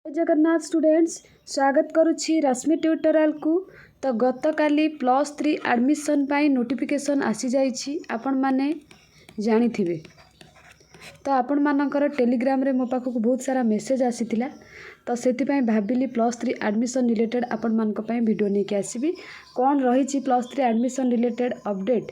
Jagannath students स्वागत करुछि रश्मि tutorial को। तो गत काली +3 एडमिशन पाई नोटिफिकेशन आसी जाइछि आपण माने जानी थिबे। तो आपण मानकर टेलीग्राम रे मो पाखक बहुत सारा मेसेज आसीथिला। तो सेति पई भाबिली +3 एडमिशन रिलेटेड आपण मानक पई वीडियो नै के आसीबी। कोन रहिछि +3 एडमिशन रिलेटेड अपडेट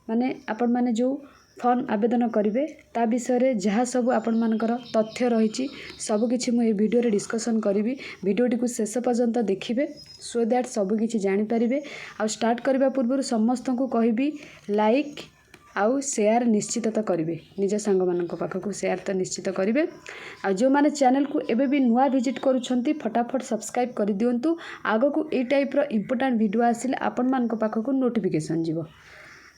माने आपण माने जो फॉर्म आवेदन करेंगे ता विषय जहाँ सब आपण मानकर तथ्य रही सबकि मुझे वीडियो रे डिस्कसन करी। वीडियोटी को शेष पर्यंत देखिए सो दैट सबकि जानीपारे। आ स्टार्ट करने पूर्व समस्त को कहबी लाइक आउ शेयर निश्चित तो करेंगे, निज सांग मान पाखक शेयर तो निश्चित करेंगे। आ जो माने चैनल को एबे भी नुआ विजिट करुछंती फटाफट सब्सक्राइब कर दियंतु। आगो को ए टाइप रो इंपोर्टेंट वीडियो आसिले आपण मान पाखक नोटिफिकेशन जीवो।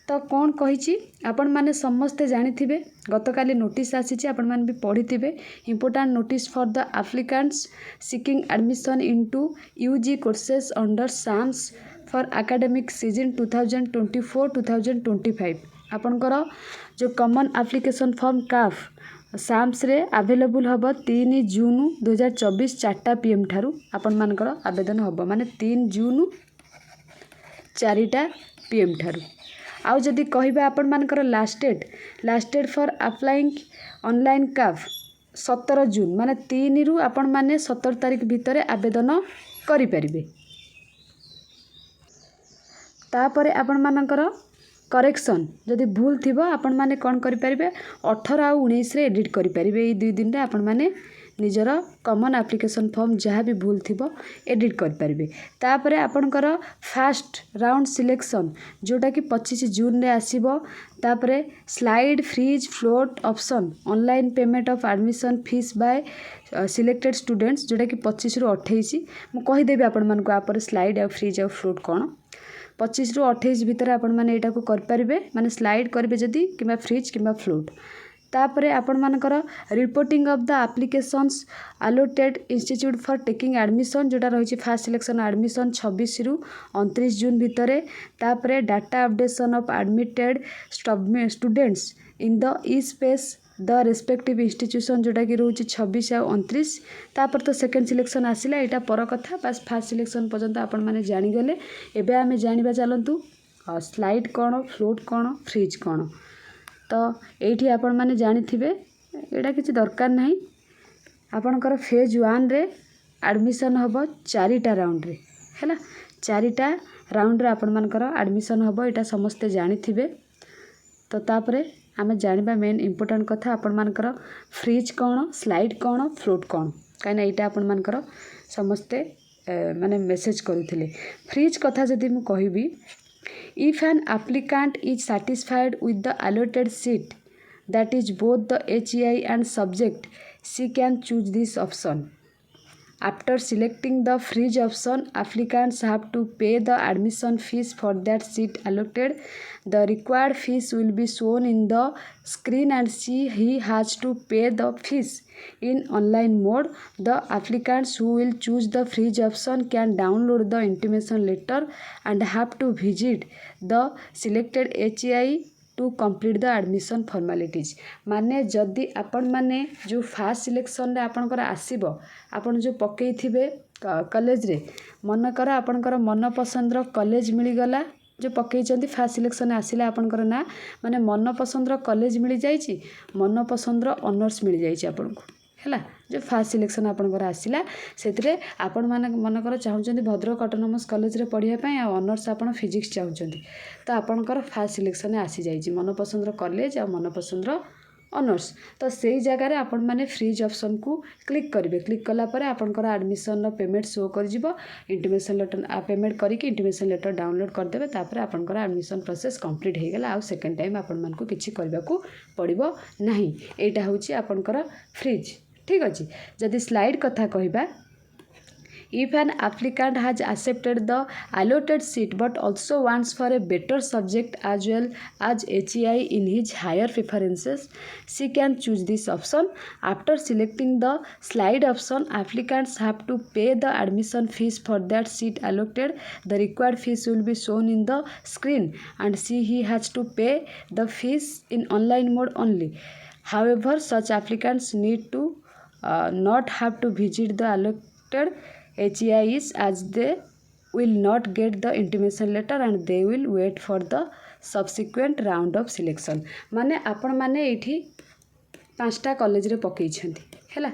तो कौन कही आपण माने समस्ते जानिथिबे गतकाली नोटिस आसीछि आपण माने भी पढ़िथिबे। Important notice for the applicants seeking admission into UG courses under SAMS for academic season 2024-2025। आपणकर जो कॉमन एप्लिकेशन फॉर्म काफ साम्स रे अवेलेबल हबो 3 जून 2024 4टा PM ठारू आपण मानकर आवेदन हबो माने 3 जून 4टा PM ठारू। आउ जदि कहबा आपण मानकर last date for applying online काफ 17 जून माने 3 रु आपण माने 17 तारीख भितर आवेदन करि परिबे। तापरे आपण मानकर करेक्शन जदि भूल थिबो आपण माने कोन करि परिबे 18 आ 19 रे एडिट करि परिबे। ई 2 दिन रे आपण माने निजर कॉमन एप्लिकेशन फॉर्म जहाँ भी भूल थिबो एडिट कर पारिबे। तापरे आपणकर फास्ट राउंड सिलेक्शन जोटा कि 25 जून रे आसीबो। तापरे slide freeze float option online payment of admission fees by selected students जोटा कि 25 रु 28 मु कहि देबी आपण मान को आपर स्लाइड और फ्रीज और फ्लोट कोन 25 रु 28 भितर आपण माने एटा को कर पारिबे माने स्लाइड करबे जदी किबा फ्रीज किबा फ्लोट। तापरे आपण मानकर reporting of the applications allotted institute for taking admission जोटा रही फास्ट सिलेक्शन एडमिशन 26 रु 29 जून भितर। तापरे data updation of admitted students in the E space the respective institution जोटा कि रोचे 26 और 29। तापर तो सेकेंड सिलेक्शन आसिला एटा पर कथा बस फास्ट सिलेक्शन पर्यंत आपण माने जानी गले। एबे आमे जानिबा चलंतु स्लाइड कोन फ्लोट कोन फ्रीज कोन। तो ये आपण माने जानिथिबे एटा किछि दरकार नाही। आपणकर फेज 1 रे एडमिशन हबो 4टा राउंड रे हैला 4टा राउंड रे आपण मानकर एडमिशन हबो एटा समस्ते जानिथिबे। तो तापरे आमे जानिबा मेन इंपोर्टेंट कथा आपण मानकर फ्रीज कोन स्लाइड कोन फ्लोट कोन काइना एटा आपण मानकर समस्ते माने मेसेज करूथिले। फ्रीज कथा जदि मु कहिबी if an applicant is satisfied with the allotted seat that is both the HEI and subject she can choose this option. After selecting the freeze option applicants have to pay the admission fees for that seat allotted. The required fees will be shown in the screen and he has to pay the fees in online mode. The applicants who will choose the freeze option can download the intimation letter and have to visit the selected HEI to complete the admission formalities. माने जदि आपण माने जो fast selection रे आपनकर आसीबो आपण जो पकई थिबे college रे मनकर आपनकर मन पसंद रो कॉलेज मिली गला जो पकई चंदी फास्ट सिलेक्शन आसिला आपनकर ना माने मन पसंद रो कॉलेज मिली जाईची मन पसंद रो ऑनर्स मिली जाईची आपनको हैला। जो फास्ट सिलेक्शन आपनकर आसिला सेतरे आपण माने मनकर चाहुचंदी भद्रक ऑटोनोमस कॉलेज रे पढिया पय आ ऑनर्स आपण फिजिक्स चाहुचंदी तो आपनकर फास्ट सिलेक्शन आसी जाईची मन पसंद रो कॉलेज आ मन पसंद रो ऑनर्स। तो सेही जगह रे आपण माने फ्रीज ऑप्शन को क्लिक करिवे। क्लिक कला परे आपनकर एडमिशन रो पेमेंट शो कर जिवो। इंटिमेशन लेटर पेमेंट करी कि इंटिमेशन लेटर डाउनलोड कर देबे। तापर आपनकर एडमिशन प्रोसेस कंप्लीट हे गेला। आ सेकंड टाइम आपण मान को किछि करबा को पड़िबो नाही। एटा होची आपनकर फ्रीज ठीक अछि। जदि स्लाइड कथा कहिबा if an applicant has accepted the allotted seat but also wants for a better subject as well as HEI in his higher preferences she can choose this option. After selecting the slide option applicants have to pay the admission fees for that seat allotted. The required fees will be shown in the screen and he has to pay the fees in online mode only. However, such applicants need to not have to visit the allocated HEIs as they will not get the intimation letter and they will wait for the subsequent round of selection. माने आपण माने एठी 5टा college रे पकेइछंती हैला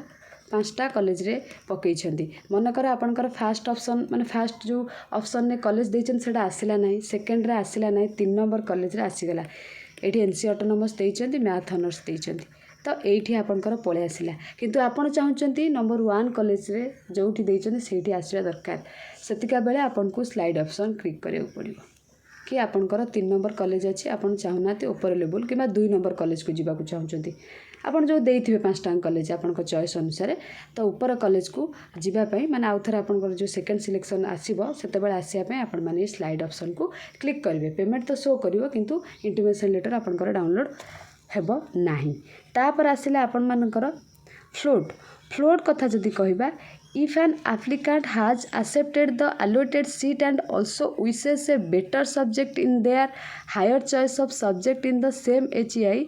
5टा college रे पकेइछंती मनकर आपनकर fast option माने fast जो ऑप्शन ने कॉलेज देइछन सेटा आसिला नाही सेकंड रे आसिला नाही 3 नंबर कॉलेज रे आसीगला एठी एनसी ऑटोनोमस देइछंती मैथ ऑनर्स देइछंती तो एठी आपनकर पळे आसिला किंतु आपण चाहुचंती नंबर 1 कॉलेज रे जोठी देइछंती सेठी आसीबा दरकार सेतिका बेले आपन को स्लाइड ऑप्शन क्लिक करियो पड़िबो कि आपनकर 3 नंबर कॉलेज अछि आपन चाहुनाते ऊपर लेवल किबा 2 नंबर कॉलेज को जिबा को चाहुचंती आपन जो देइथिबे 5टा कॉलेज आपनकर चॉइस अनुसार तो ऊपर कॉलेज को जिबा पई माने आउथर आपनकर जो सेकंड सिलेक्शन आसीबो सेते बेले आसिया पई आपन माने स्लाइड ऑप्शन को क्लिक करिवे पेमेंट तो शो करिवो किंतु इंटिमेशन लेटर आपनकर डाउनलोड हेबो नाही तापर आसिले आपन मानकर फ्लोट कथा जदि कहिबा if an applicant has accepted the allotted seat and also wishes a better subject in their higher choice of subject in the same HEI,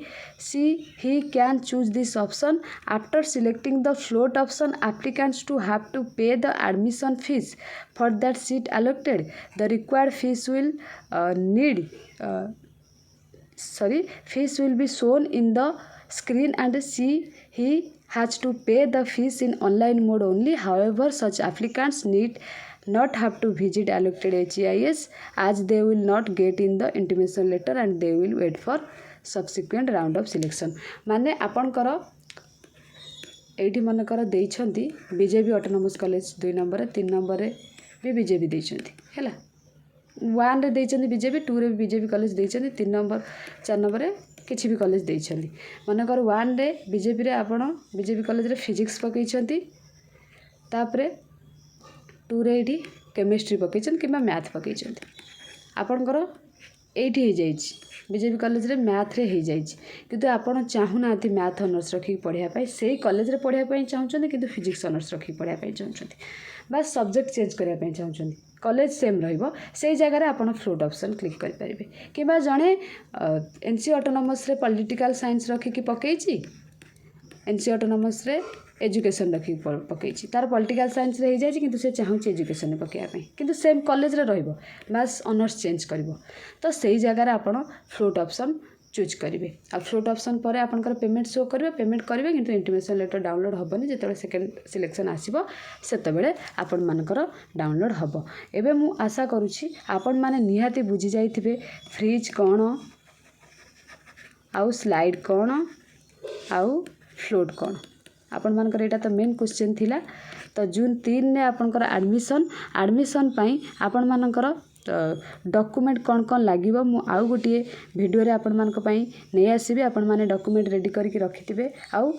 he can choose this option. After selecting the float option, applicants to have to pay the admission fees for that seat allotted. The required fees will fees will be shown in the screen and he has to pay the fees in online mode only. However, such applicants need not have to visit allocated HEIs as they will not get in the intimation letter and they will wait for subsequent round of selection. माने आपनकर एठी मनकर देइछंती BJP autonomous college 2 number 3 number रे भी BJP देइछंती हैला 1 रे देइछंती BJP 2 रे बीजेपी कॉलेज देइछंती 3 नंबर 4 नंबर रे किसी भी कॉलेज देइछंती मनकर 1 रे बीजेपी रे आपण बीजेपी कॉलेज रे फिजिक्स पकेइछंती तापरे 2 रे एठी केमिस्ट्री पकेइछन किबा मैथ पकेइछंती आपनकर एठी हे जाइछि बीजेपी कॉलेज रे मैथ रे हे जाइछि किंतु आपण चाहुनाथि मैथ ऑनर्स रखी पढ़िया पई सेही कॉलेज रे पढ़िया पई चाहुचंती किंतु फिजिक्स ऑनर्स रखी पढ़िया पई चाहुचंती बस सब्जेक्ट चेंज करिया पई चाहुचंती कॉलेज सेम रहिबो सेही जगह रे आपण फ्लोट ऑप्शन क्लिक करि परिबे किबा जणे एनसी ऑटोनोमस रे पॉलिटिकल साइंस रखी कि पकेइछि एनसी ऑटोनोमस रे एजुकेशन रखी पकेइछि तार पॉलिटिकल साइंस रे हे जाइछि किंतु से चाहुछि एजुकेशन पकेया पई किंतु सेम कॉलेज रे रहिबो बस ऑनर्स चेंज करिवो तो सेही जगह रे आपण फ्लोट ऑप्शन चूज करेंगे आ फ्लोट ऑप्शन पर आपनकर पेमेंट शो करेंगे पेमेंट करेंगे किंतु इंटिमेशन लेटर डाउनलोड हेनी जो सेकेंड सिलेक्शन आसो से आपण मानकर डाउनलोड हम एवं मु आशा करुँची आपण मैंने निहाती बुझी जाइथिबे फ्रिज कौन आउ स्लाइड कौन आउ फ्लोट कौन आपण मानकर एटा तो मेन क्वेश्चन थिला तो जून 3 ने आपनकर एडमिशन पाई आपण मानकर डॉक्यूमेंट कौन कौन लगे मु आउ गोटे वीडियो रे आपण मानक पई नै आसीबे आपण माने डॉक्यूमेंट रेडी करके रखिथिबे आउ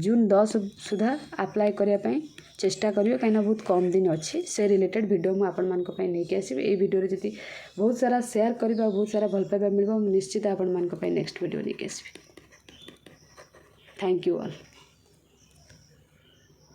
जून 10 सुधा अप्लाई करिया पई चेष्टा करियो काइना बहुत कम दिन अच्छी से रिलेटेड वीडियो मु आपण मानक पई नै के आसीबे ए वीडियो रे जति बहुत सारा शेयर करबा बहुत सारा भल पाइबा मिलबो निश्चित आपण मानक पई नेक्स्ट वीडियो नै के आसीबे थैंक यू ऑल।